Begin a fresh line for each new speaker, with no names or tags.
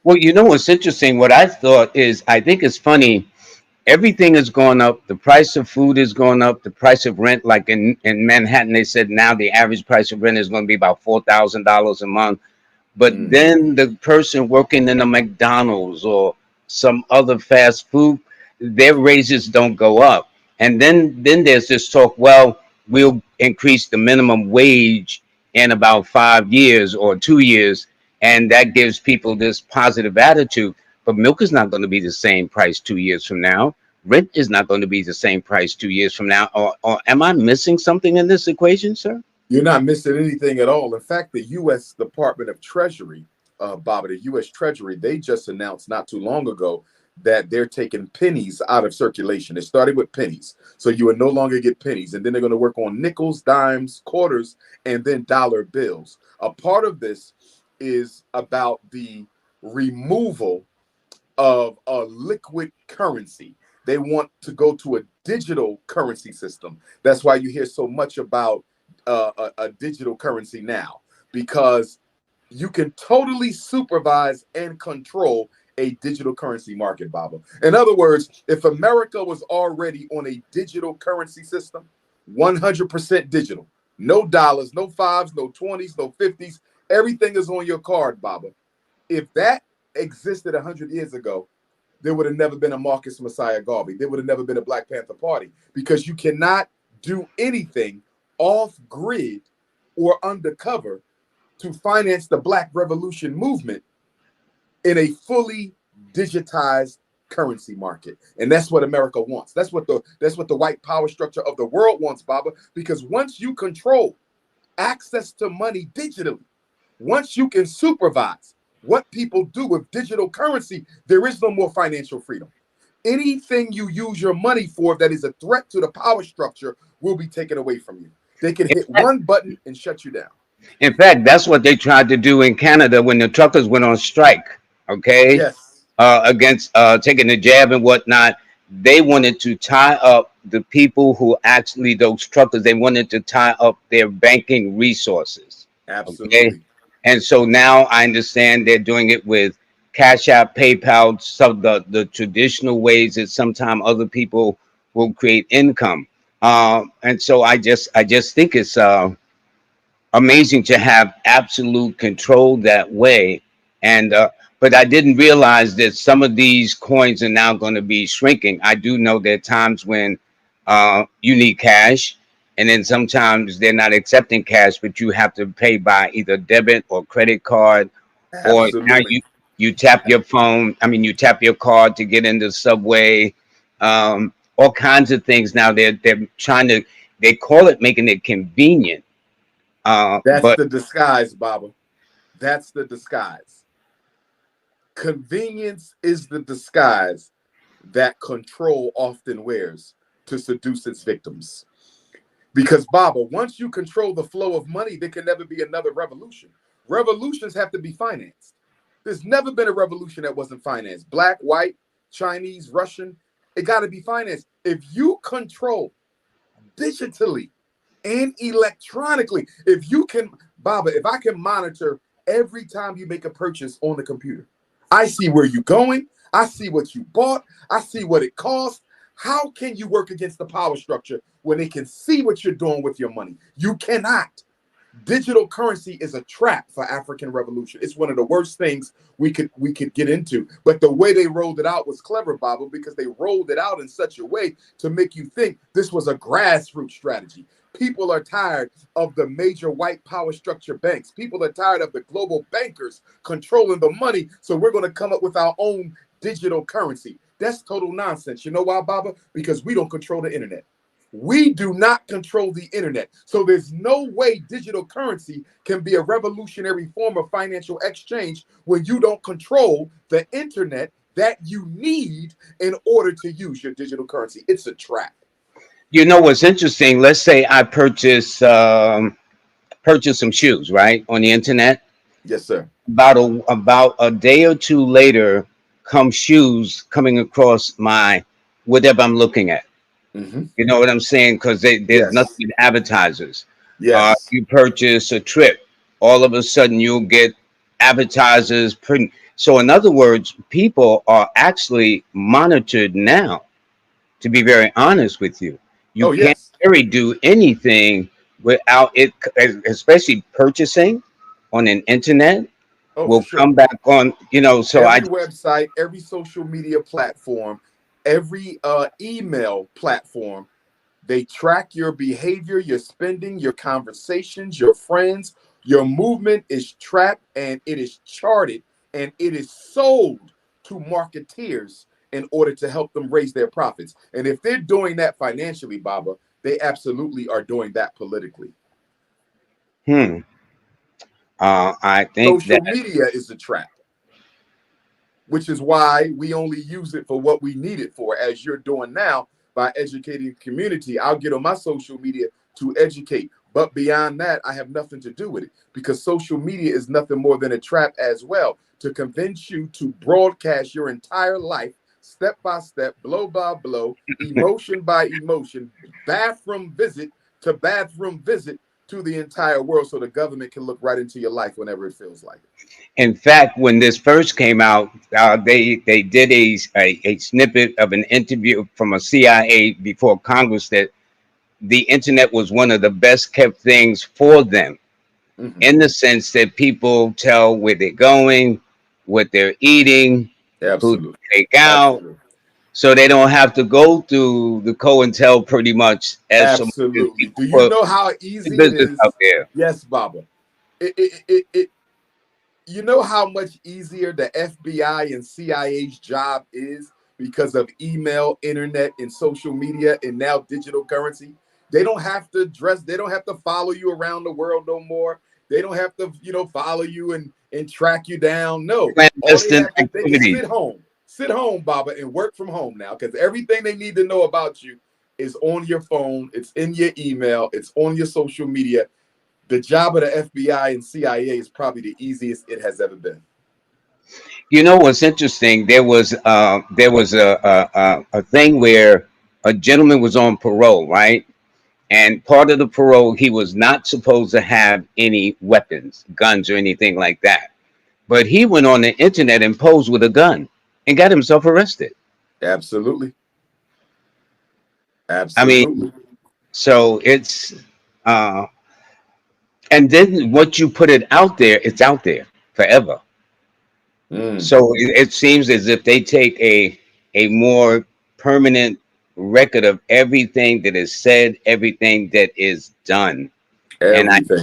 Well, you know what's interesting? What I thought is, I think it's funny. Everything is going up. The price of food is going up. The price of rent, like in Manhattan, they said now the average price of rent is going to be about $4,000 a month. But
Mm.
then the person working in a McDonald's or some other fast food, their raises don't go up. And then there's this talk, well, we'll increase the minimum wage in about 5 years or 2 years, and that gives people this positive attitude. But milk is not going to be the same price 2 years from now. Rent is not going to be the same price 2 years from now. Or am I missing something in this equation, sir?
You're not missing anything at all. In fact, the U.S. Department of Treasury, Bobby, the U.S. Treasury, they just announced not too long ago that they're taking pennies out of circulation. It started with pennies, so you will no longer get pennies, and then they're going to work on nickels, dimes, quarters, and then dollar bills. A part of this is about the removal of a liquid currency. They want to go to a digital currency system. That's why you hear so much about a digital currency now, because you can totally supervise and control a digital currency market, Baba. In other words, if America was already on a digital currency system, 100% digital, no dollars, no fives, no 20s, no 50s, everything is on your card, Baba. If that existed 100 years ago, there would have never been a Marcus Messiah Garvey. There would have never been a Black Panther Party, because you cannot do anything off grid or undercover to finance the Black Revolution movement in a fully digitized currency market. And that's what America wants. That's what the white power structure of the world wants, Baba, because once you control access to money digitally, once you can supervise what people do with digital currency, there is no more financial freedom. Anything you use your money for that is a threat to the power structure will be taken away from you. They can hit one button and shut you down.
In fact, that's what they tried to do in Canada when the truckers went on strike. Okay,
Yes,
against taking the jab and whatnot. They wanted to tie up the people who actually those truckers. They wanted to tie up their banking resources. Okay,
absolutely.
and so now I understand they're doing it with Cash App, PayPal, some the traditional ways that sometimes other people will create income. And so I just think it's amazing to have absolute control that way. And but I didn't realize that some of these coins are now going to be shrinking. I do know there are times when you need cash, and then sometimes they're not accepting cash, but you have to pay by either debit or credit card, or now
Absolutely.
you tap your phone. I mean, you tap your card to get into the subway. All kinds of things now. They're trying to. They call it making it convenient,
That's
but
the disguise, Baba. That's the disguise. Convenience is the disguise that control often wears to seduce its victims. Because, Baba, once you control the flow of money, there can never be another revolution. Revolutions have to be financed. There's never been a revolution that wasn't financed. Black, white, Chinese, Russian, it got to be financed. If you control digitally and electronically, if you can, Baba, if I can monitor every time you make a purchase on the computer, I see where you're going, I see what you bought, I see what it costs. How can you work against the power structure when they can see what you're doing with your money? You cannot. Digital currency is a trap for African revolution. It's one of the worst things we could get into. But the way they rolled it out was clever, Baba, because they rolled it out in such a way to make you think this was a grassroots strategy. People are tired of the major white power structure banks. People are tired of the global bankers controlling the money. So we're going to come up with our own digital currency. That's total nonsense. You know why, Baba? Because we don't control the internet. We do not control the internet. So there's no way digital currency can be a revolutionary form of financial exchange when you don't control the internet that you need in order to use your digital currency. It's a trap.
you know what's interesting? Let's say I purchase some shoes right on the internet.
Yes, sir.
About a day or two later, come shoes coming across my whatever I'm looking at.
Hmm.
You know what I'm saying? Because there's
Yes.
nothing but advertisers.
Yes.
You purchase a trip, all of a sudden you'll get advertisers. So in other words, people are actually monitored now. To be very honest with you, you
Oh
can't
yes.
really do anything without it, especially purchasing on an internet
Oh, for
will
sure.
come back on, so I
Every website, every social media platform, every email platform, they track your behavior, your spending, your conversations, your friends. Your movement is tracked and it is charted and it is sold to marketeers in order to help them raise their profits. And if they're doing that financially, Baba, they absolutely are doing that politically.
hmm, I think that
Social media is a trap, which is why we only use it for what we need it for, as you're doing now by educating the community. I'll get on my social media to educate. But beyond that, I have nothing to do with it because social media is nothing more than a trap as well to convince you to broadcast your entire life, step by step, blow by blow, emotion by emotion, bathroom visit to bathroom visit to the entire world so the government can look right into your life whenever it feels like it.
in fact, when this first came out, they did a snippet of an interview from a CIA before Congress that the internet was one of the best kept things for them,
Mhm.
in the sense that people tell where they're going, what they're eating, who to
Absolutely.
take out,
Absolutely.
so they don't have to go through the COINTEL pretty much as so much as
Absolutely.
people
Do you
put
know how
the
easy it
business
is?
out there.
Yes, Baba. It you know how much easier the FBI and CIA's job is because of email, internet, and social media, and now digital currency. They don't have to dress. They don't have to follow you around the world no more. They don't have to, follow you and track you down. No, all they
Clandestine
have to they can
activities.
sit home, Baba, and work from home now because everything they need to know about you is on your phone. It's in your email. It's on your social media. The job of the FBI and CIA is probably the easiest it has ever been.
You know what's interesting? There was a thing where a gentleman was on parole, right? And part of the parole, he was not supposed to have any weapons, guns, or anything like that. But he went on the internet and posed with a gun and got himself arrested.
Absolutely.
I mean,
Absolutely.
so it's uh, and then what you put it out there, it's out there forever.
Mm,
So it seems as if they take a more permanent record of everything that is said, everything that is done. And I
everything.